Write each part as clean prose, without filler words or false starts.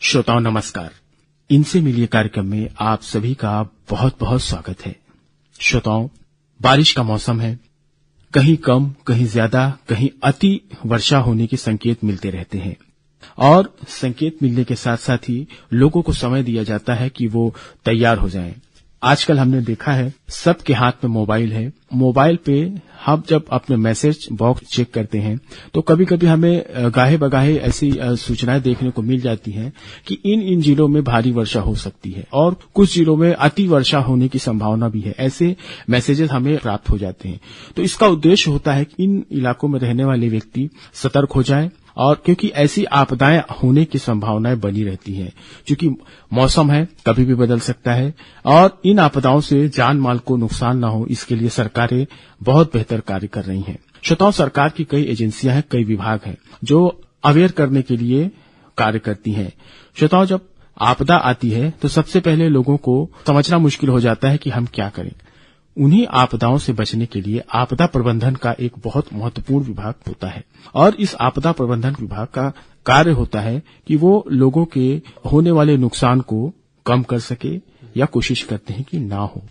श्रोताओं नमस्कार। इनसे मिलिए कार्यक्रम में आप सभी का बहुत बहुत स्वागत है। श्रोताओं, बारिश का मौसम है। कहीं कम, कहीं ज्यादा, कहीं अति वर्षा होने के संकेत मिलते रहते हैं और संकेत मिलने के साथ साथ ही लोगों को समय दिया जाता है कि वो तैयार हो जाएं। आजकल हमने देखा है सबके हाथ में मोबाइल है। मोबाइल पे हम जब अपने मैसेज बॉक्स चेक करते हैं तो कभी कभी हमें गाहे बगाहे ऐसी सूचनाएं देखने को मिल जाती हैं कि इन जिलों में भारी वर्षा हो सकती है और कुछ जिलों में अति वर्षा होने की संभावना भी है। ऐसे मैसेजेस हमें प्राप्त हो जाते हैं। तो इसका उद्देश्य होता है कि इन इलाकों में रहने वाले व्यक्ति सतर्क हो जाएं और क्योंकि ऐसी आपदाएं होने की संभावनाएं बनी रहती हैं, क्योंकि मौसम है, कभी भी बदल सकता है और इन आपदाओं से जान माल को नुकसान न हो, इसके लिए सरकारें बहुत बेहतर कार्य कर रही हैं। श्रोताओं, सरकार की कई एजेंसियां हैं, कई विभाग हैं जो अवेयर करने के लिए कार्य करती हैं। श्रोताओं, जब आपदा आती है तो सबसे पहले लोगों को समझना मुश्किल हो जाता है कि हम क्या करें। उन्हीं आपदाओं से बचने के लिए आपदा प्रबंधन का एक बहुत महत्वपूर्ण विभाग होता है और इस आपदा प्रबंधन विभाग का कार्य होता है कि वो लोगों के होने वाले नुकसान को कम कर सके या कोशिश करते हैं कि ना हो।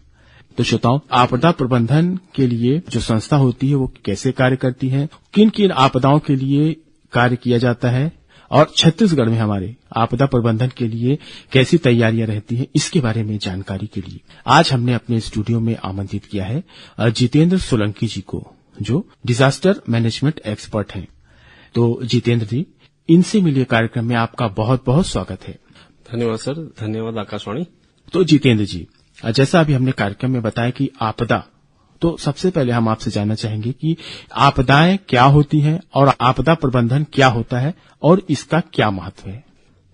तो श्रोताओं, आपदा प्रबंधन के लिए जो संस्था होती है वो कैसे कार्य करती है, किन किन आपदाओं के लिए कार्य किया जाता है और छत्तीसगढ़ में हमारे आपदा प्रबंधन के लिए कैसी तैयारियां रहती हैं, इसके बारे में जानकारी के लिए आज हमने अपने स्टूडियो में आमंत्रित किया है जितेंद्र सोलंकी जी को, जो डिजास्टर मैनेजमेंट एक्सपर्ट हैं। तो जितेंद्र जी, इनसे मिलिए कार्यक्रम में आपका बहुत बहुत स्वागत है। धन्यवाद सर, धन्यवाद आकाशवाणी। तो जितेंद्र जी, जैसा अभी हमने कार्यक्रम में बताया कि आपदा, तो सबसे पहले हम आपसे जानना चाहेंगे कि आपदाएं क्या होती हैं और आपदा प्रबंधन क्या होता है और इसका क्या महत्व है।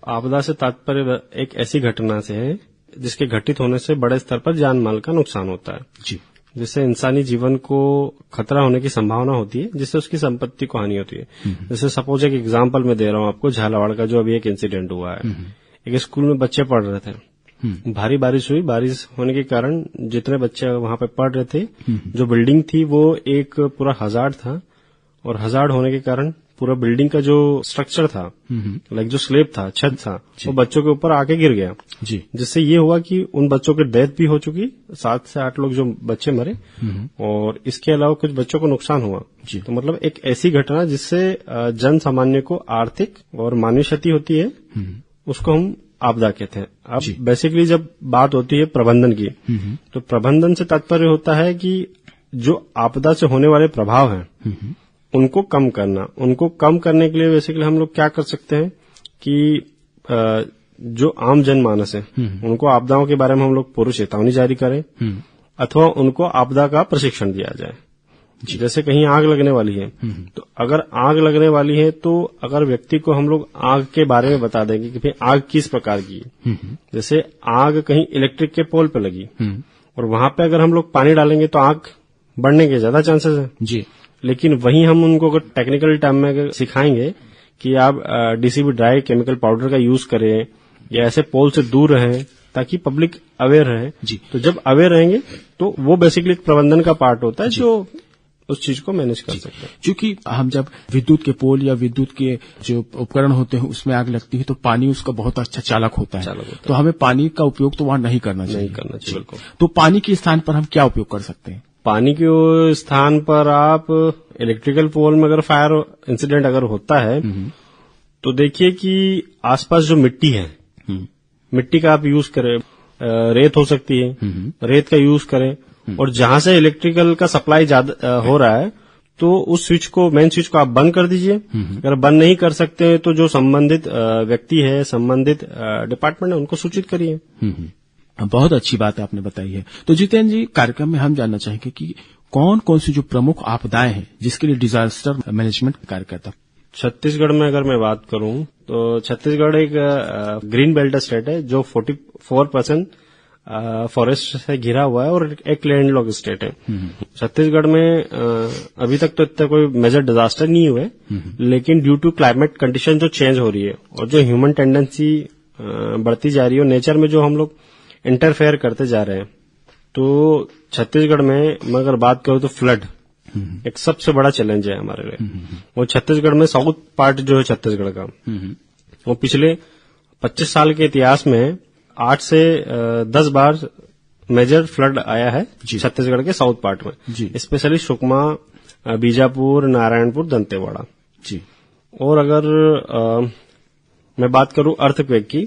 आपदा से तात्पर्य एक ऐसी घटना से है जिसके घटित होने से बड़े स्तर पर जान माल का नुकसान होता है जी, जिससे इंसानी जीवन को खतरा होने की संभावना होती है, जिससे उसकी संपत्ति को हानि होती है। जैसे सपोज एक एग्जाम्पल मैं दे रहा हूँ आपको, झालावाड़ का जो अभी एक इंसिडेंट हुआ है। एक स्कूल में बच्चे पढ़ रहे थे, भारी बारिश हुई। बारिश होने के कारण जितने बच्चे वहां पे पढ़ रहे थे, जो बिल्डिंग थी वो एक पूरा हजार्ड था और हजार्ड होने के कारण पूरा बिल्डिंग का जो स्ट्रक्चर था, लाइक जो स्लेब था, छत था, वो बच्चों के ऊपर आके गिर गया जी। जिससे ये हुआ कि उन बच्चों की डेथ भी हो चुकी, 7 से 8 लोग जो बच्चे मरे और इसके अलावा कुछ बच्चों को नुकसान हुआ जी। तो मतलब एक ऐसी घटना जिससे जन सामान्य को आर्थिक और मानवीय क्षति होती है, उसको हम आपदा कहते हैं। अब बेसिकली जब बात होती है प्रबंधन की, तो प्रबंधन से तात्पर्य होता है कि जो आपदा से होने वाले प्रभाव हैं उनको कम करना। उनको कम करने के लिए बेसिकली हम लोग क्या कर सकते हैं कि जो आम जनमानस है उनको आपदाओं के बारे में हम लोग पूर्व चेतावनी जारी करें अथवा उनको आपदा का प्रशिक्षण दिया जाए। जैसे कहीं आग लगने वाली है, तो अगर आग लगने वाली है तो अगर व्यक्ति को हम लोग आग के बारे में बता देंगे कि भाई आग किस प्रकार की है। जैसे आग कहीं इलेक्ट्रिक के पोल पे लगी और वहां पे अगर हम लोग पानी डालेंगे तो आग बढ़ने के ज्यादा चांसेस है जी। लेकिन वहीं हम उनको अगर टेक्निकल टर्म में अगर सिखाएंगे कि आप डीसीबी ड्राई केमिकल पाउडर का यूज करें या ऐसे पोल से दूर रहें ताकि पब्लिक अवेयर रहे जी। तो जब अवेयर रहेंगे तो वो बेसिकली एक प्रबंधन का पार्ट होता है जो उस चीज को मैनेज कर सकते हैं। क्योंकि हम जब विद्युत के पोल या विद्युत के जो उपकरण होते हैं उसमें आग लगती है तो पानी उसका बहुत अच्छा चालक होता है, तो हमें पानी का उपयोग तो वहां नहीं करना चाहिए। बिल्कुल। तो पानी के स्थान पर हम क्या उपयोग कर सकते हैं? पानी के स्थान पर आप इलेक्ट्रिकल पोल में अगर फायर इंसिडेंट अगर होता है तो देखिए कि आसपास जो मिट्टी है, मिट्टी का आप यूज करें, रेत हो सकती है, रेत का यूज करें और जहां से इलेक्ट्रिकल का सप्लाई ज्यादा हो रहा है तो उस स्विच को, मेन स्विच को आप बंद कर दीजिए। अगर बंद नहीं कर सकते हैं तो जो संबंधित व्यक्ति है, संबंधित डिपार्टमेंट है, उनको सूचित करिए। बहुत अच्छी बात आपने बताई है। तो जितेंद्र जी, कार्यक्रम में हम जानना चाहेंगे कि कौन कौन सी जो प्रमुख आपदाएं हैं जिसके लिए डिजास्टर मैनेजमेंट कार्य करता है। छत्तीसगढ़ में अगर मैं बात करूं तो छत्तीसगढ़ एक ग्रीन बेल्ट स्टेट है जो 44% फॉरेस्ट से घिरा हुआ है और एक लैंडलॉक स्टेट है। छत्तीसगढ़ में अभी तक तो इतना कोई मेजर डिजास्टर नहीं हुए, लेकिन ड्यू टू क्लाइमेट कंडीशन जो चेंज हो रही है और जो ह्यूमन टेंडेंसी बढ़ती जा रही है और नेचर में जो हम लोग इंटरफेयर करते जा रहे हैं, तो छत्तीसगढ़ में मैं अगर बात करूं तो फ्लड एक सबसे बड़ा चैलेंज है हमारे लिए। और छत्तीसगढ़ में साउथ पार्ट जो है छत्तीसगढ़ का, वो पिछले 25 साल के इतिहास में 8 से 10 बार मेजर फ्लड आया है छत्तीसगढ़ के साउथ पार्ट में, स्पेशली सुकमा, बीजापुर, नारायणपुर, दंतेवाड़ा जी। और अगर मैं बात करूं अर्थक्वेक की,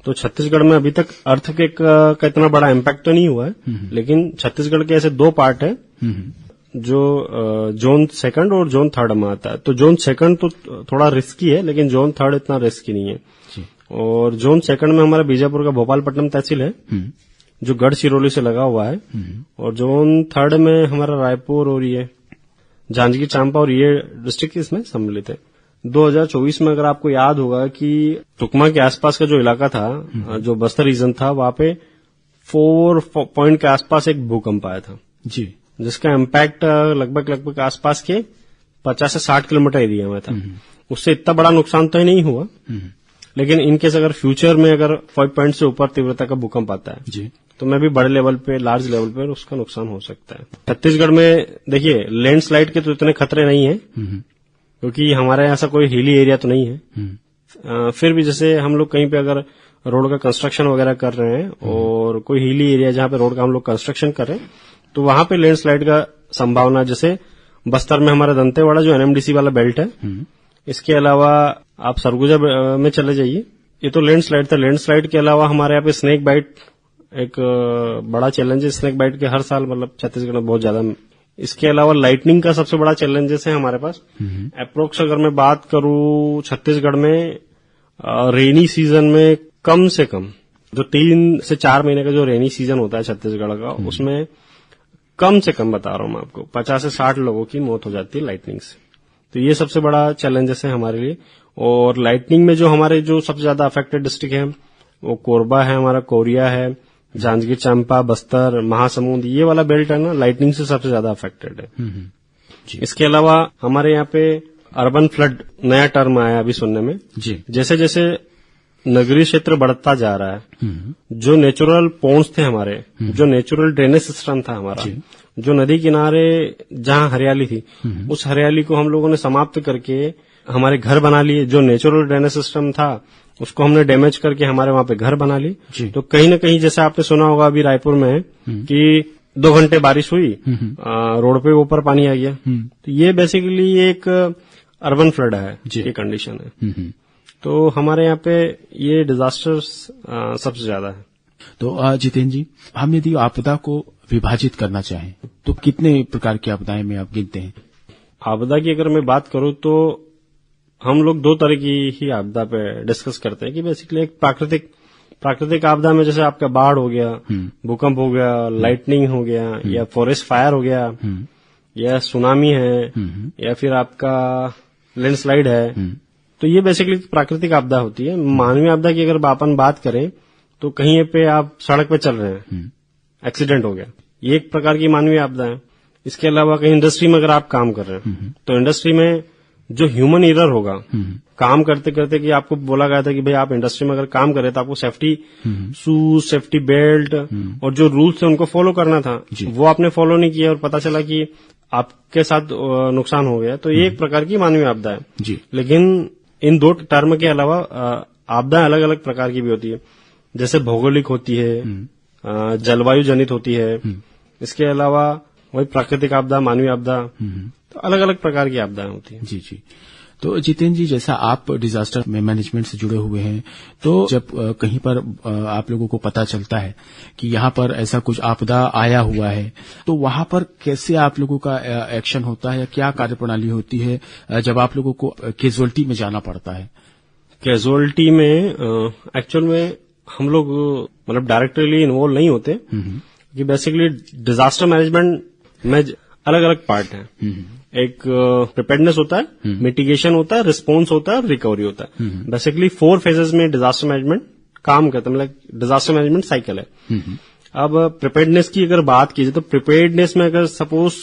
तो छत्तीसगढ़ में अभी तक अर्थक्वेक का इतना बड़ा इम्पैक्ट तो नहीं हुआ है, लेकिन छत्तीसगढ़ के ऐसे 2 पार्ट है जो जोन 2 और जोन 3 में आता है। तो जोन 2 तो थोड़ा रिस्की है, लेकिन जोन 3 इतना रिस्की नहीं है। और जोन 2 में हमारा बीजापुर का भोपालपट्टनम तहसील है जो गढ़चिरौली से लगा हुआ है, और जोन 3 में हमारा रायपुर और ये जांजगीर चांपा और ये डिस्ट्रिक्ट इसमें सम्मिलित है। 2024 में अगर आपको याद होगा कि सुकमा के आसपास का जो इलाका था, जो बस्तर रीजन था, वहां पे 4 पॉइंट के आसपास एक भूकंप आया था जी, जिसका इम्पैक्ट लगभग आसपास के 50 से 60 किलोमीटर एरिया में था। उससे इतना बड़ा नुकसान तो ही नहीं हुआ, लेकिन इनकेस अगर फ्यूचर में अगर 5 पॉइंट से ऊपर तीव्रता का भूकंप आता है जी, तो मैं भी बड़े लेवल पे, लार्ज लेवल पे उसका नुकसान हो सकता है। छत्तीसगढ़ में देखिए लैंडस्लाइड के तो इतने खतरे नहीं है, क्योंकि हमारे यहाँ ऐसा कोई हिली एरिया तो नहीं है। फिर भी जैसे हम लोग कहीं पे अगर रोड का कंस्ट्रक्शन वगैरह कर रहे हैं और कोई हिली एरिया जहाँ पे रोड का हम लोग कंस्ट्रक्शन कर रहे हैं, तो वहां पे लैंडस्लाइड का संभावना, जैसे बस्तर में हमारा दंतेवाड़ा जो एनएमडीसी वाला बेल्ट है, इसके अलावा आप सरगुजा में चले जाइए, ये तो लैंडस्लाइड था। लैंडस्लाइड के अलावा हमारे यहाँ पे स्नेक बाइट एक बड़ा चैलेंज है। स्नेक बाइट के हर साल मतलब छत्तीसगढ़ में बहुत ज्यादा। इसके अलावा लाइटनिंग का सबसे बड़ा चैलेंजेस है हमारे पास। अप्रोक्स अगर मैं बात करूं छत्तीसगढ़ में रेनी सीजन में कम से कम जो 3 से 4 महीने का जो रेनी सीजन होता है छत्तीसगढ़ का, उसमें कम से कम बता रहा हूं मैं आपको 50 से 60 लोगों की मौत हो जाती है लाइटनिंग से। तो ये सबसे बड़ा चैलेंजेस है हमारे लिए। और लाइटनिंग में जो हमारे जो सबसे ज्यादा अफेक्टेड डिस्ट्रिक्ट है वो कोरबा है, हमारा कोरिया है, जांजगीर चांपा, बस्तर, महासमुंद, ये वाला बेल्ट है ना, लाइटनिंग से सबसे ज्यादा अफेक्टेड है। इसके अलावा हमारे यहाँ पे अर्बन फ्लड नया टर्म आया अभी सुनने में जी। जैसे जैसे नगरीय क्षेत्र बढ़ता जा रहा है, जो नेचुरल पोन्स थे हमारे, जो नेचुरल ड्रेनेज सिस्टम था हमारा, जो नदी किनारे जहां हरियाली थी, उस हरियाली को हम लोगों ने समाप्त करके हमारे घर बना लिए। जो नेचुरल ड्रेनेज सिस्टम था उसको हमने डैमेज करके हमारे वहां पे घर बना लिए। तो कहीं न कहीं जैसे आपने सुना होगा अभी रायपुर में कि 2 घंटे बारिश हुई, रोड पे ऊपर पानी आ गया। तो ये बेसिकली एक अर्बन फ्लड है, ये कंडीशन है। तो हमारे यहाँ पे ये डिजास्टर्स सबसे ज्यादा है। तो जितेंद्र जी, हम यदि आपदा को विभाजित करना चाहें तो कितने प्रकार की आपदाएं में आप गिनते हैं? आपदा की अगर मैं बात करूं तो हम लोग 2 तरह की ही आपदा पे डिस्कस करते हैं कि बेसिकली एक प्राकृतिक आपदा में जैसे आपका बाढ़ हो गया, भूकंप हो गया, लाइटनिंग हो गया, या फॉरेस्ट फायर हो गया, या सुनामी है, या फिर आपका लैंडस्लाइड है। तो ये बेसिकली प्राकृतिक आपदा होती है। मानवीय आपदा की अगर अपन बात करें तो कहीं पे आप सड़क पे चल रहे हैं, एक्सीडेंट हो गया, ये एक प्रकार की मानवीय आपदा है। इसके अलावा कहीं इंडस्ट्री में अगर आप काम कर रहे हैं तो इंडस्ट्री में जो ह्यूमन एरर होगा काम करते करते, कि आपको बोला गया था कि भाई आप इंडस्ट्री में अगर काम कर रहे तो आपको सेफ्टी शूज, सेफ्टी बेल्ट और जो रूल्स थे उनको फॉलो करना था, वो आपने फॉलो नहीं किया और पता चला कि आपके साथ नुकसान हो गया। तो ये एक प्रकार की मानवीय आपदा है। लेकिन इन 2 टर्म के अलावा आपदाएं अलग अलग प्रकार की भी होती है, जैसे भौगोलिक होती है, जलवायु जनित होती है, इसके अलावा वही प्राकृतिक आपदा, मानवीय आपदा, तो अलग अलग प्रकार की आपदाएं होती हैं। जी जी। तो जितेंद्र जी, जैसा आप डिजास्टर मैनेजमेंट से जुड़े हुए हैं, तो जब कहीं पर आप लोगों को पता चलता है कि यहाँ पर ऐसा कुछ आपदा आया हुआ है, तो वहां पर कैसे आप लोगों का एक्शन होता है या क्या कार्यप्रणाली होती है जब आप लोगों को कैजुअलिटी में जाना पड़ता है? कैजुअलिटी में एक्चुअल में हम लोग मतलब डायरेक्टली इन्वॉल्व नहीं होते, कि बेसिकली डिजास्टर मैनेजमेंट में अलग अलग पार्ट है। एक प्रिपेयर्डनेस होता है, मिटिगेशन होता है, रिस्पॉन्स होता है और रिकवरी होता है। बेसिकली 4 फेजेस में डिजास्टर मैनेजमेंट काम करता है, मतलब डिजास्टर मैनेजमेंट साइकिल है। अब प्रिपेयर्डनेस की अगर बात की जाए तो प्रिपेयर्डनेस में अगर सपोज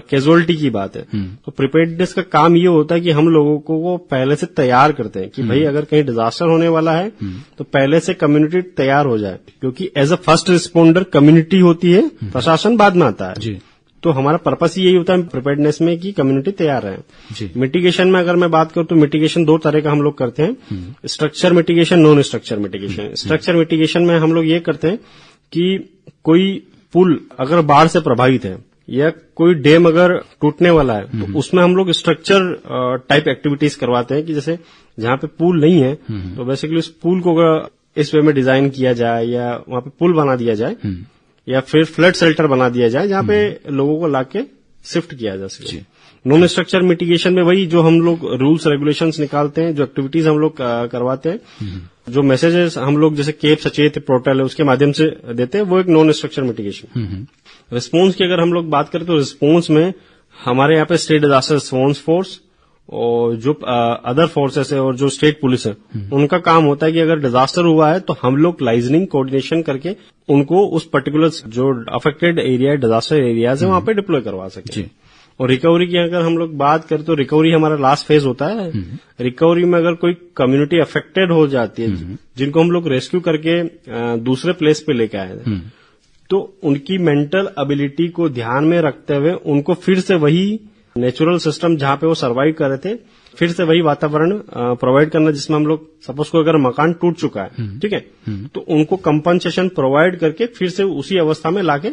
कैजुअलिटी की बात है तो प्रिपेयर्डनेस का काम ये होता है कि हम लोगों को वो पहले से तैयार करते हैं कि भाई अगर कहीं डिजास्टर होने वाला है तो पहले से कम्युनिटी तैयार हो जाए, क्योंकि as a first responder community होती है, प्रशासन बाद में आता है। तो हमारा पर्पस यही होता है प्रिपेयर्डनेस में कि कम्युनिटी तैयार रहे। जी। मिटिगेशन में अगर मैं बात करूं तो मिटिगेशन 2 तरह का हम लोग करते हैं, structure mitigation, non structure mitigation. Structure mitigation में हम लोग ये करते हैं कि कोई पुल अगर बाढ़ से प्रभावित है या कोई डैम अगर टूटने वाला है तो उसमें हम लोग स्ट्रक्चर टाइप एक्टिविटीज करवाते हैं कि जैसे जहां पे पुल नहीं है तो बेसिकली उस पुल को अगर इस वे में डिजाइन किया जाए या वहां पे पुल बना दिया जाए या फिर फ्लड शेल्टर बना दिया जाए जहां पे लोगों को लाके शिफ्ट किया जा सके। नॉन स्ट्रक्चर मिटिगेशन में वही जो हम लोग रूल्स रेगुलेशंस निकालते हैं, जो एक्टिविटीज हम लोग करवाते हैं, जो मैसेजेस हम लोग जैसे केप सचेत पोर्टल है उसके माध्यम से देते हैं, वो एक नॉन स्ट्रक्चर मिटिगेशन। रिस्पॉन्स की अगर हम लोग बात करें तो रिस्पॉन्स में हमारे यहाँ पे स्टेट डिजास्टर रिस्पॉन्स फोर्स और जो अदर फोर्सेस है और जो स्टेट पुलिस है उनका काम होता है कि अगर डिजास्टर हुआ है तो हम लोग लाइजनिंग कोऑर्डिनेशन करके उनको उस पर्टिकुलर जो अफेक्टेड एरिया डिजास्टर एरियाज है वहां पे डिप्लॉय करवा सके। और रिकवरी की अगर हम लोग बात करें तो रिकवरी हमारा लास्ट फेज होता है। रिकवरी में अगर कोई कम्युनिटी अफेक्टेड हो जाती है जिनको हम लोग रेस्क्यू करके दूसरे प्लेस पे लेके आए हैं तो उनकी मेंटल एबिलिटी को ध्यान में रखते हुए उनको फिर से वही नेचुरल सिस्टम जहां पे वो सर्वाइव कर रहे थे फिर से वही वातावरण प्रोवाइड करना, जिसमें हम लोग सपोज को अगर मकान टूट चुका है ठीक है तो उनको कंपनसेशन प्रोवाइड करके फिर से उसी अवस्था में लाके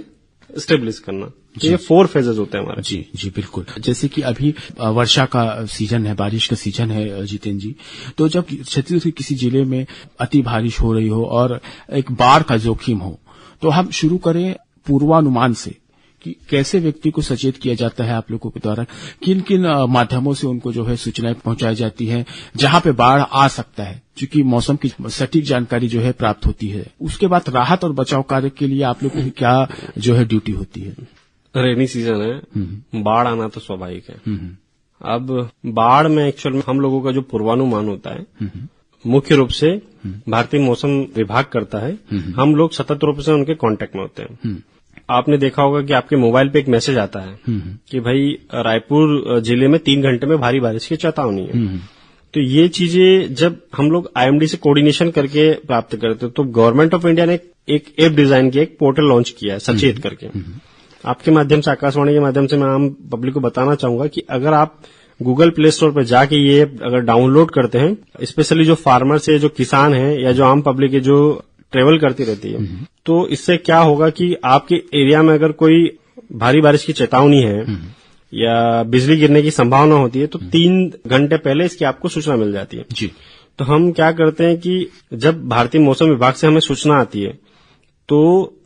स्टेब्लिश करना। तो ये 4 फेजेस होते हैं हमारे। जी जी बिल्कुल। जैसे कि अभी वर्षा का सीजन है, बारिश का सीजन है जितेंद्र जी, तो जब छत्तीसगढ़ के किसी जिले में अति बारिश हो रही हो और एक बाढ़ का जोखिम हो तो हम शुरू करें पूर्वानुमान से कि कैसे व्यक्ति को सचेत किया जाता है आप लोगों के द्वारा, किन किन माध्यमों से उनको जो है सूचनाएं पहुंचाई जाती हैं जहां पे बाढ़ आ सकता है, क्योंकि मौसम की सटीक जानकारी जो है प्राप्त होती है। उसके बाद राहत और बचाव कार्य के लिए आप लोगों की क्या जो है ड्यूटी होती है? रेनी सीजन है, बाढ़ आना तो स्वाभाविक है। अब बाढ़ में एक्चुअल में हम लोगों का जो पूर्वानुमान होता है मुख्य रूप से भारतीय मौसम विभाग करता है। हम लोग सतत रूप से उनके कांटेक्ट में होते हैं। आपने देखा होगा कि आपके मोबाइल पे एक मैसेज आता है कि भाई रायपुर जिले में 3 घंटे में भारी बारिश की चेतावनी है। तो ये चीजें जब हम लोग आईएमडी से कोऑर्डिनेशन करके प्राप्त करते हैं तो गवर्नमेंट ऑफ इंडिया ने एक ऐप डिजाइन किया, एक पोर्टल लॉन्च किया है सचेत करके। आपके माध्यम से, आकाशवाणी के माध्यम से मैं आम पब्लिक को बताना चाहूंगा कि अगर आप गूगल प्ले स्टोर पर जाके ये अगर डाउनलोड करते हैं, स्पेशली जो फार्मर्स है, जो किसान है या जो आम पब्लिक है जो ट्रेवल करती रहती है, तो इससे क्या होगा कि आपके एरिया में अगर कोई भारी बारिश की चेतावनी है या बिजली गिरने की संभावना होती है तो 3 घंटे पहले इसकी आपको सूचना मिल जाती है। जी। तो हम क्या करते हैं कि जब भारतीय मौसम विभाग से हमें सूचना आती है तो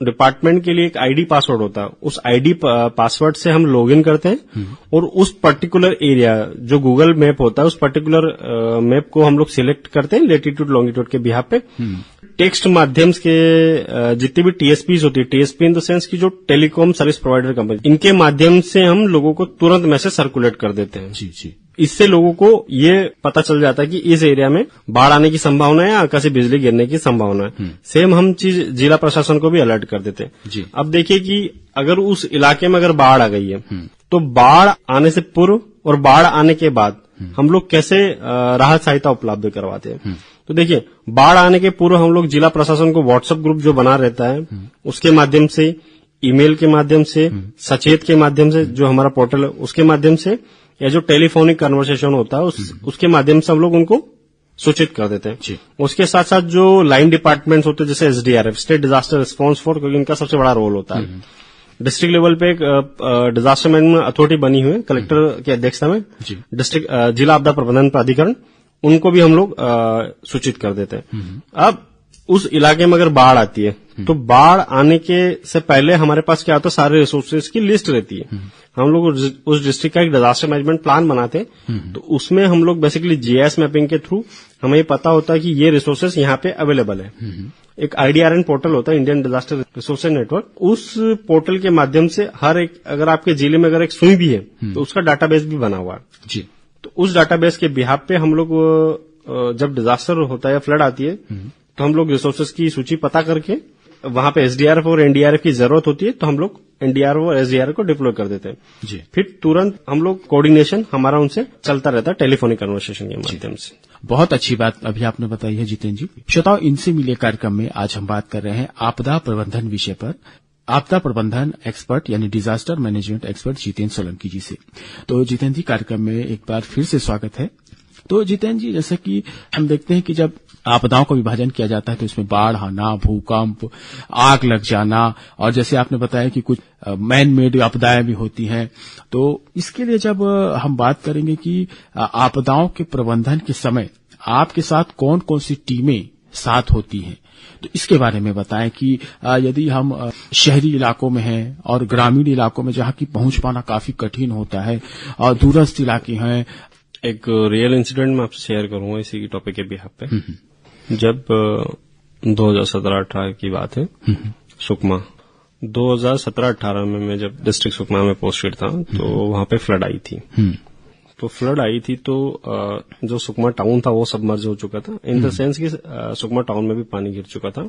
डिपार्टमेंट के लिए एक आईडी पासवर्ड होता है, उस आईडी पासवर्ड से हम लॉगिन करते हैं और उस पर्टिकुलर एरिया जो गूगल मैप होता है उस पर्टिकुलर मैप को हम लोग सिलेक्ट करते हैं लेटीट्यूड लॉन्गिट्यूड के बिहाफ पे। टेक्स्ट माध्यम के जितने भी टीएसपीज होती है, टीएसपी इन द सेंस की जो टेलीकॉम सर्विस प्रोवाइडर कंपनी, इनके माध्यम से हम लोगों को तुरंत मैसेज सर्कुलेट कर देते हैं। जी जी। इससे लोगों को ये पता चल जाता है कि इस एरिया में बाढ़ आने की संभावना है या आकाशीय बिजली गिरने की संभावना है। सेम हम चीज जिला प्रशासन को भी अलर्ट कर देते हैं। जी। अब देखिए कि अगर उस इलाके में अगर बाढ़ आ गई है तो बाढ़ आने से पूर्व और बाढ़ आने के बाद हम लोग कैसे राहत सहायता उपलब्ध करवाते हैं। तो देखिए, बाढ़ आने के पूर्व हम लोग जिला प्रशासन को व्हाट्सएप ग्रुप जो बना रहता है उसके माध्यम से, ईमेल के माध्यम से, सचेत के माध्यम से, जो हमारा पोर्टल है उसके माध्यम से, या जो टेलीफोनिक कन्वर्सेशन होता है उसके माध्यम से हम लोग उनको सूचित कर देते हैं। उसके साथ साथ जो लाइन डिपार्टमेंट्स होते हैं जैसे SDRF, state disaster response force, क्योंकि इनका सबसे बड़ा रोल होता है। डिस्ट्रिक्ट लेवल पे एक डिजास्टर मैनेजमेंट अथॉरिटी बनी हुई है कलेक्टर की अध्यक्षता में, डिस्ट्रिक्ट जिला आपदा प्रबंधन प्राधिकरण, उनको भी हम लोग सूचित कर देते हैं। अब उस इलाके में अगर बाढ़ आती है तो बाढ़ आने के से पहले हमारे पास क्या होता है, सारे रिसोर्सेज की लिस्ट रहती है। हम लोग उस डिस्ट्रिक्ट का एक डिजास्टर मैनेजमेंट प्लान बनाते हैं तो उसमें हम लोग बेसिकली जीआईएस मैपिंग के थ्रू हमें पता होता है कि ये रिसोर्सेज यहाँ पे अवेलेबल है। एक आईडीआरएन पोर्टल होता है, इंडियन डिजास्टर रिसोर्सेज नेटवर्क, उस पोर्टल के माध्यम से हर एक, अगर आपके जिले में अगर एक सुई भी है तो उसका डाटाबेस भी बना हुआ है। जी। तो उस डाटाबेस के बिहाफ पे हम लोग जब डिजास्टर होता है या फ्लड आती है तो हम लोग रिसोर्सेज की सूची पता करके वहां पे एसडीआरएफ और एनडीआरएफ की जरूरत होती है तो हम लोग एनडीआरएफ और एसडीआरएफ को डिप्लॉय कर देते हैं। जी। फिर तुरंत हम लोग कोऑर्डिनेशन हमारा उनसे चलता रहता है टेलीफोनिक कन्वर्सेशन के माध्यम से। बहुत अच्छी बात अभी आपने बताई है जितेंद्र जी। श्रोताओं, इनसे मिले कार्यक्रम में आज हम बात कर रहे हैं आपदा प्रबंधन विषय पर। आपदा प्रबंधन एक्सपर्ट यानी disaster management expert Jitendra Solanki ji से। तो जितेंद्र जी, कार्यक्रम में एक बार फिर से स्वागत है। तो जितेंद्र जी, जैसे कि हम देखते हैं कि जब आपदाओं का विभाजन किया जाता है तो इसमें बाढ़ आना, भूकंप, आग लग जाना, और जैसे आपने बताया कि कुछ मैन मेड आपदाएं भी होती हैं। तो इसके लिए जब हम बात करेंगे कि आपदाओं के प्रबंधन के समय आपके साथ कौन कौन सी टीमें साथ होती हैं, तो इसके बारे में बताएं कि यदि हम शहरी इलाकों में हैं और ग्रामीण इलाकों में जहां की पहुंच पाना काफी कठिन होता है और दूरस्थ इलाके हैं। एक रियल इंसिडेंट मैं आपसे शेयर करूंगा इसी टॉपिक के बिहाफ पे। जब 2017-18 की बात है, सुकमा 2017-18 में मैं जब डिस्ट्रिक्ट सुकमा में पोस्टेड था तो वहां पे फ्लड आई थी। तो फ्लड आई थी तो जो सुकमा टाउन था वो सबमर्ज हो चुका था, इन द सेंस कि सुकमा टाउन में भी पानी गिर चुका था।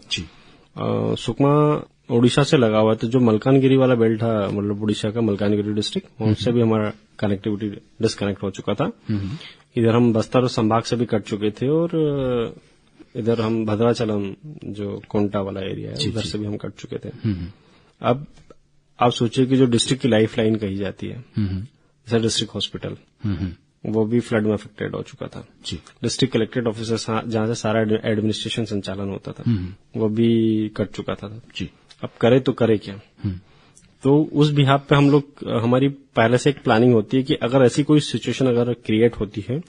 सुकमा उड़ीसा से लगा हुआ था, जो मलकानगिरी वाला बेल्ट था, मतलब उड़ीसा का मलकानगिरी डिस्ट्रिक्ट, उससे भी हमारा कनेक्टिविटी डिस्कनेक्ट हो चुका था। इधर हम बस्तर संभाग से भी कट चुके थे और इधर हम भद्राचलम जो कोंटा वाला एरिया है उधर से भी हम कट चुके थे। अब आप सोचिए कि जो डिस्ट्रिक्ट की लाइफ लाइन कही जाती है, जैसे डिस्ट्रिक्ट हॉस्पिटल, वो भी फ्लड में अफेक्टेड हो चुका था। डिस्ट्रिक्ट कलेक्टेड ऑफिस जहां से सारा एडमिनिस्ट्रेशन संचालन होता था वो भी कट चुका था। अब करे तो करे क्या? तो उस बिहाफ पे हम लोग, हमारी पहले से एक प्लानिंग होती है कि अगर ऐसी कोई सिचुएशन अगर क्रिएट होती है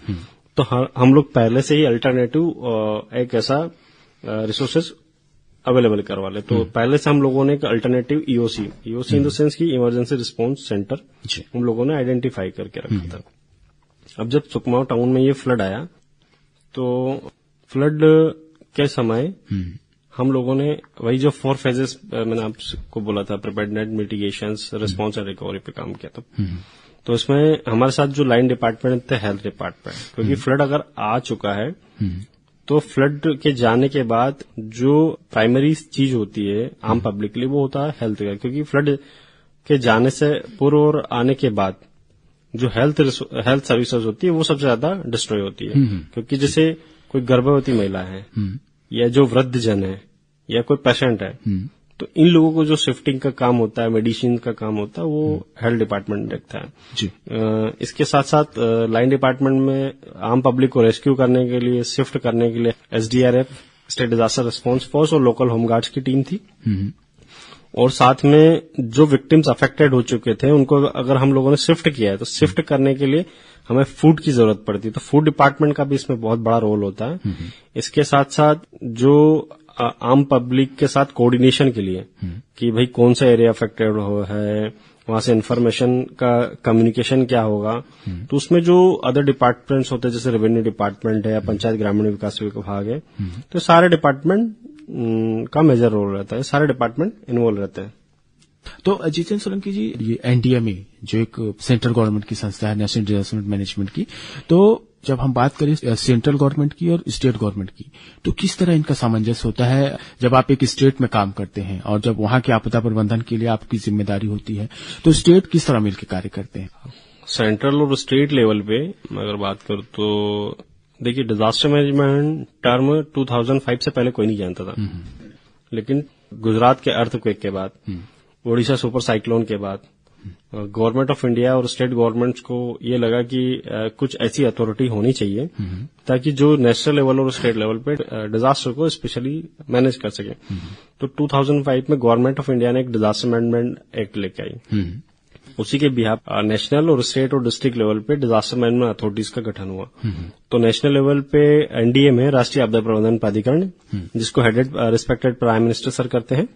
तो हम लोग पहले से ही अल्टरनेटिव एक ऐसा रिसोर्सेज अवेलेबल करवा ले। तो पहले से हम लोगों ने एक alternative EOC in the sense की इमरजेंसी रिस्पांस सेंटर हम लोगों ने आइडेंटिफाई करके रखा था। अब जब सुकमा टाउन में ये फ्लड आया तो फ्लड के समय हम लोगों ने वही जो 4 फेजेस मैंने आपको बोला था, प्रिपेयर्डनेस, मिटिगेशंस, रिस्पांस और रिकवरी पे काम किया था। तो इसमें हमारे साथ जो लाइन डिपार्टमेंट थे, हेल्थ डिपार्टमेंट, क्योंकि फ्लड अगर आ चुका है तो फ्लड के जाने के बाद जो प्राइमरी चीज होती है आम पब्लिक के लिए वो होता है हेल्थ केयर, क्योंकि फ्लड के जाने से पूर्व और आने के बाद जो हेल्थ सर्विसेज होती है वो सबसे ज्यादा डिस्ट्रॉय होती है। क्योंकि जैसे कोई गर्भवती महिला है या जो वृद्ध जन है या कोई पेशेंट है, तो इन लोगों को जो शिफ्टिंग का काम होता है, मेडिसिन का काम होता है, वो हेल्थ डिपार्टमेंट देखता है जी। इसके साथ साथ लाइन डिपार्टमेंट में आम पब्लिक को रेस्क्यू करने के लिए, शिफ्ट करने के लिए SDRF, state disaster response force और लोकल होमगार्ड्स की टीम थी। और साथ में जो विक्टिम्स अफेक्टेड हो चुके थे उनको अगर हम लोगों ने शिफ्ट किया है तो शिफ्ट करने के लिए हमें फूड की जरूरत पड़ती है, तो फूड डिपार्टमेंट का भी इसमें बहुत बड़ा रोल होता है। इसके साथ साथ जो आम पब्लिक के साथ कोऑर्डिनेशन के लिए कि भाई कौन सा एरिया अफेक्टेड है, वहां से इन्फॉर्मेशन का कम्युनिकेशन क्या होगा, तो उसमें जो अदर डिपार्टमेंट्स होते हैं जैसे रेवेन्यू डिपार्टमेंट है या पंचायत ग्रामीण विकास विभाग है, तो सारे डिपार्टमेंट का मेजर रोल रहता है, सारे डिपार्टमेंट इन्वॉल्व रहते हैं। तो जितेंद्र सोलंकी जी, ये एनडीएमए जो एक सेंट्रल गवर्नमेंट की संस्था है, नेशनल डिजास्टर मैनेजमेंट की, तो जब हम बात करें सेंट्रल गवर्नमेंट की और स्टेट गवर्नमेंट की, तो किस तरह इनका सामंजस्य होता है जब आप एक स्टेट में काम करते हैं और जब वहां के आपदा प्रबंधन के लिए आपकी जिम्मेदारी होती है, तो स्टेट किस तरह मिलकर कार्य करते हैं? सेंट्रल और स्टेट लेवल पे अगर बात करूं तो देखिए, डिजास्टर मैनेजमेंट टर्म 2005 से पहले कोई नहीं जानता था, लेकिन गुजरात के अर्थक्वेक के बाद, ओडिशा सुपर साइक्लोन के बाद गवर्नमेंट ऑफ इंडिया और स्टेट गवर्नमेंट्स को ये लगा कि कुछ ऐसी अथॉरिटी होनी चाहिए ताकि जो नेशनल लेवल और स्टेट लेवल पे डिजास्टर को स्पेशली मैनेज कर सके। तो 2005 में गवर्नमेंट ऑफ इंडिया ने एक डिजास्टर मैनेजमेंट एक्ट लेके आई। उसी के बिहाफ नेशनल और स्टेट और डिस्ट्रिक्ट लेवल पे डिजास्टर मैनेजमेंट अथॉरिटीज का गठन हुआ। तो नेशनल लेवल पे एनडीए में राष्ट्रीय आपदा प्रबंधन प्राधिकरण, जिसको headed respected prime minister sir करते हैं।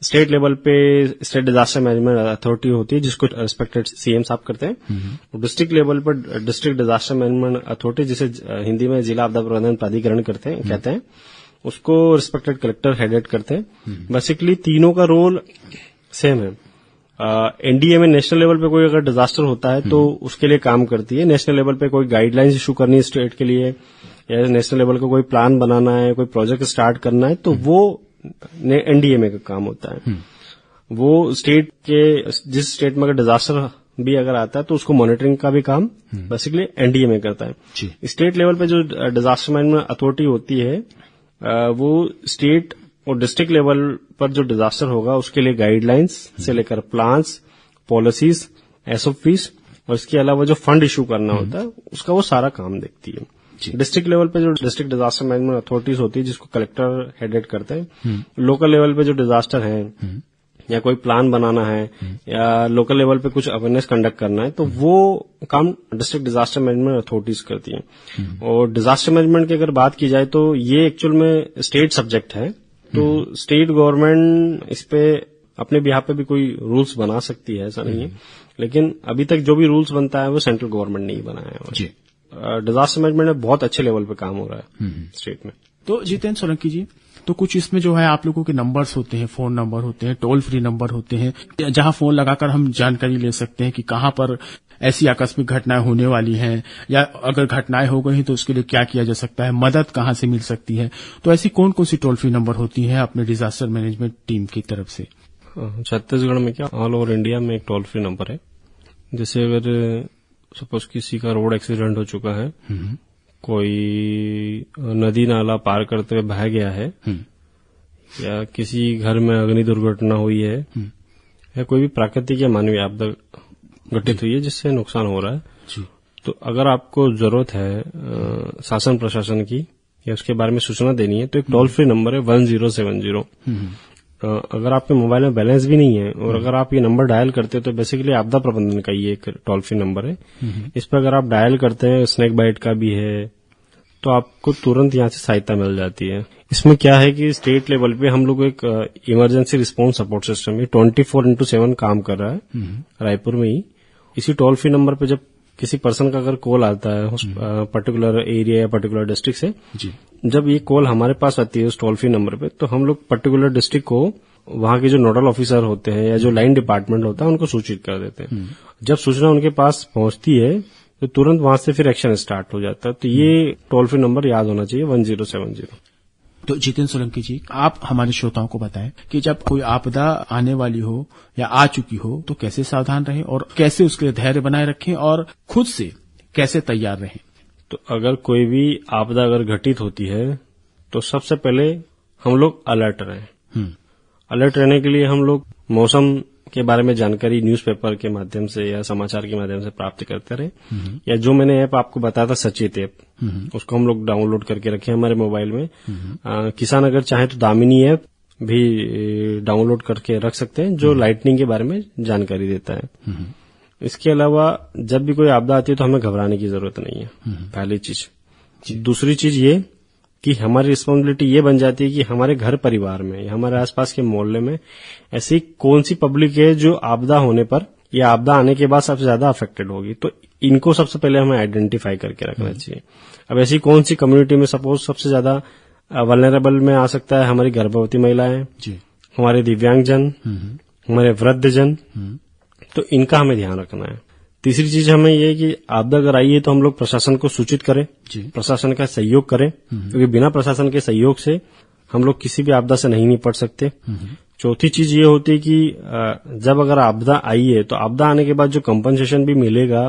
स्टेट लेवल पे स्टेट डिजास्टर मैनेजमेंट अथॉरिटी होती है जिसको रिस्पेक्टेड सीएम साहब करते हैं। डिस्ट्रिक्ट लेवल पर डिस्ट्रिक्ट डिजास्टर मैनेजमेंट अथॉरिटी, जिसे हिंदी में जिला आपदा प्रबंधन प्राधिकरण कहते हैं, उसको रिस्पेक्टेड कलेक्टर हेडेड करते हैं। बेसिकली तीनों का रोल सेम है। एनडीए में नेशनल लेवल पे कोई अगर डिजास्टर होता है तो उसके लिए काम करती है। नेशनल लेवल पे कोई गाइडलाइंस इशू करनी है स्टेट के लिए, या नेशनल लेवल का कोई प्लान बनाना है, कोई प्रोजेक्ट स्टार्ट करना है, तो वो एनडीए में का काम होता है। वो स्टेट के, जिस स्टेट में अगर डिजास्टर भी अगर आता है तो उसको मॉनिटरिंग का भी काम बेसिकली एनडीए में करता है। स्टेट लेवल पे जो डिजास्टर मैनेजमेंट अथॉरिटी होती है वो स्टेट और डिस्ट्रिक्ट लेवल पर जो डिजास्टर होगा उसके लिए गाइडलाइंस से लेकर प्लान्स, पॉलिसीज, एसओपीज और इसके अलावा जो फंड इशू करना होता है उसका वो सारा काम देखती है। डिस्ट्रिक्ट लेवल पे जो डिस्ट्रिक्ट डिजास्टर मैनेजमेंट अथॉरिटीज होती है जिसको कलेक्टर हेडेड करते हैं, लोकल लेवल पे जो डिजास्टर है या कोई प्लान बनाना है या लोकल लेवल पे कुछ अवेयरनेस कंडक्ट करना है तो वो काम डिस्ट्रिक्ट डिजास्टर मैनेजमेंट अथॉरिटीज करती हैं। और डिजास्टर मैनेजमेंट की अगर बात की जाए तो ये एक्चुअल में स्टेट सब्जेक्ट है, तो स्टेट गवर्नमेंट इस पे अपने बिहाफ पे भी कोई रूल्स बना सकती है, ऐसा नहीं है, लेकिन अभी तक जो भी रूल्स बनता है वो सेंट्रल गवर्नमेंट ने ही बनाया है। डिजास्टर मैनेजमेंट में बहुत अच्छे लेवल पे काम हो रहा है स्टेट में। तो जितेंद्र सोलंकी जी, तो कुछ इसमें जो है आप लोगों के नंबर्स होते हैं, फोन नंबर होते हैं, टोल फ्री नंबर होते हैं, जहां फोन लगाकर हम जानकारी ले सकते हैं कि कहां पर ऐसी आकस्मिक घटनाएं होने वाली हैं या अगर घटनाएं हो गई तो उसके लिए क्या किया जा सकता है, मदद कहां से मिल सकती है। तो ऐसी कौन कौन सी टोल फ्री नंबर होती हैं अपने डिजास्टर मैनेजमेंट टीम की तरफ से? छत्तीसगढ़ में क्या ऑल ओवर इंडिया में एक टोल फ्री नंबर है। जैसे अगर सपोज किसी का रोड एक्सीडेंट हो चुका है, कोई नदी नाला पार करते हुए बह गया है या किसी घर में अग्नि दुर्घटना हुई है या कोई भी प्राकृतिक या मानवीय आपदा घटित हुई है जिससे नुकसान हो रहा है, तो अगर आपको जरूरत है शासन प्रशासन की या उसके बारे में सूचना देनी है तो एक टोल फ्री नंबर है 1070। अगर आपके मोबाइल में बैलेंस भी नहीं है और अगर आप ये नंबर डायल करते हैं तो बेसिकली आपदा प्रबंधन का ये एक टोल फ्री नंबर है। इस पर अगर आप डायल करते हैं, स्नेक बाइट का भी है, तो आपको तुरंत यहाँ से सहायता मिल जाती है। इसमें क्या है कि स्टेट लेवल पे हम लोग एक इमरजेंसी रिस्पांस सपोर्ट सिस्टम है 24/7 काम कर रहा है रायपुर में ही। इसी टोल फ्री नंबर पे जब किसी पर्सन का अगर कॉल आता है पर्टिकुलर एरिया या पर्टिकुलर डिस्ट्रिक्ट से, जब ये कॉल हमारे पास आती है उस टोल फ्री नंबर पे, तो हम लोग पर्टिकुलर डिस्ट्रिक्ट को वहां के जो नोडल ऑफिसर होते हैं या जो लाइन डिपार्टमेंट होता है उनको सूचित कर देते हैं। जब सूचना उनके पास पहुंचती है तो तुरंत वहां से फिर एक्शन स्टार्ट हो जाता है। तो ये टोल फ्री नंबर याद होना चाहिए 1070। तो जितेंद्र सोलंकी जी, आप हमारे श्रोताओं को बताएं कि जब कोई आपदा आने वाली हो या आ चुकी हो तो कैसे सावधान रहें और कैसे उसके लिए धैर्य बनाए रखें और खुद से कैसे तैयार रहें। तो अगर कोई भी आपदा अगर घटित होती है तो सबसे पहले हम लोग अलर्ट रहें। अलर्ट रहने के लिए हम लोग मौसम के बारे में जानकारी न्यूज़पेपर के माध्यम से या समाचार के माध्यम से प्राप्त करते रहे, या जो मैंने ऐप आपको बताया था सचेत ऐप, उसको हम लोग डाउनलोड करके रखे हमारे मोबाइल में। किसान अगर चाहे तो दामिनी ऐप भी डाउनलोड करके रख सकते हैं जो लाइटनिंग के बारे में जानकारी देता है। इसके अलावा जब भी कोई आपदा आती है तो हमें घबराने की जरूरत नहीं है, पहली चीज। दूसरी चीज ये कि हमारी रिस्पांसिबिलिटी ये बन जाती है कि हमारे घर परिवार में या हमारे आसपास के मोहल्ले में ऐसी कौन सी पब्लिक है जो आपदा होने पर या आपदा आने के बाद सबसे ज्यादा अफेक्टेड होगी, तो इनको सबसे पहले हमें आइडेंटिफाई करके रखना चाहिए। अब ऐसी कौन सी कम्युनिटी में सपोज सबसे ज्यादा वल्नरेबल में आ सकता है, हमारी गर्भवती महिलाएं, हमारे दिव्यांगजन, हमारे वृद्धजन, तो इनका हमें ध्यान रखना है। तीसरी चीज हमें ये है कि आपदा अगर आई है तो हम लोग प्रशासन को सूचित करें, प्रशासन का सहयोग करें, क्योंकि बिना प्रशासन के सहयोग से हम लोग किसी भी आपदा से नहीं निपट सकते। चौथी चीज ये होती है कि जब अगर आपदा आई है तो आपदा आने के बाद जो कंपनसेशन भी मिलेगा,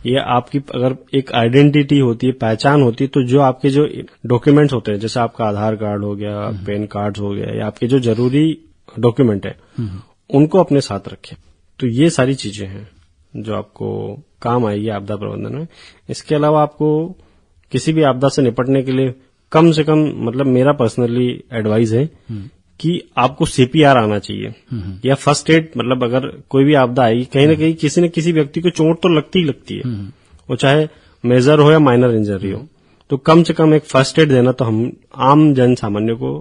ये आपकी अगर एक आइडेंटिटी होती है, पहचान होती है, तो जो आपके जो डॉक्यूमेंट्स होते हैं, जैसे आपका आधार कार्ड हो गया, पैन कार्ड हो गया, या आपके जो जरूरी डॉक्यूमेंट है उनको अपने साथ रखें। तो ये सारी चीजें हैं जो आपको काम आएगी आपदा प्रबंधन में। इसके अलावा आपको किसी भी आपदा से निपटने के लिए कम से कम, मतलब मेरा पर्सनली एडवाइस है कि आपको सीपीआर आना चाहिए या फर्स्ट एड। मतलब अगर कोई भी आपदा आएगी, कहीं ना कहीं किसी न किसी व्यक्ति को चोट तो लगती ही लगती है, वो चाहे मेजर हो या माइनर इंजरी हो, तो कम से कम एक फर्स्ट एड देना तो हम आम जन सामान्य को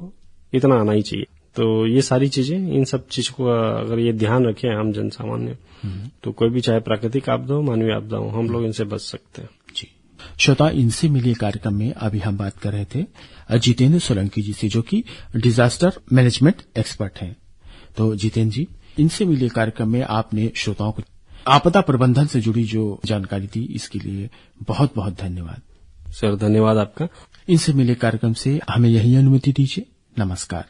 इतना आना ही चाहिए। तो ये सारी चीजें, इन सब चीज को अगर ये ध्यान रखें आम जन सामान्य, तो कोई भी चाहे प्राकृतिक आपदा हो, मानवीय आपदा हो, हम लोग इनसे बच सकते हैं। जी श्रोता, इनसे मिलिए कार्यक्रम में अभी हम बात कर रहे थे जितेंद्र सोलंकी जी से, जो कि डिजास्टर मैनेजमेंट एक्सपर्ट हैं। तो जितेंद्र जी, इनसे मिलिए कार्यक्रम में आपने श्रोताओं को आपदा प्रबंधन से जुड़ी जो जानकारी दी, इसके लिए बहुत बहुत धन्यवाद। सर धन्यवाद आपका। इनसे मिलिए कार्यक्रम से हमें यही अनुमति दीजिए। नमस्कार।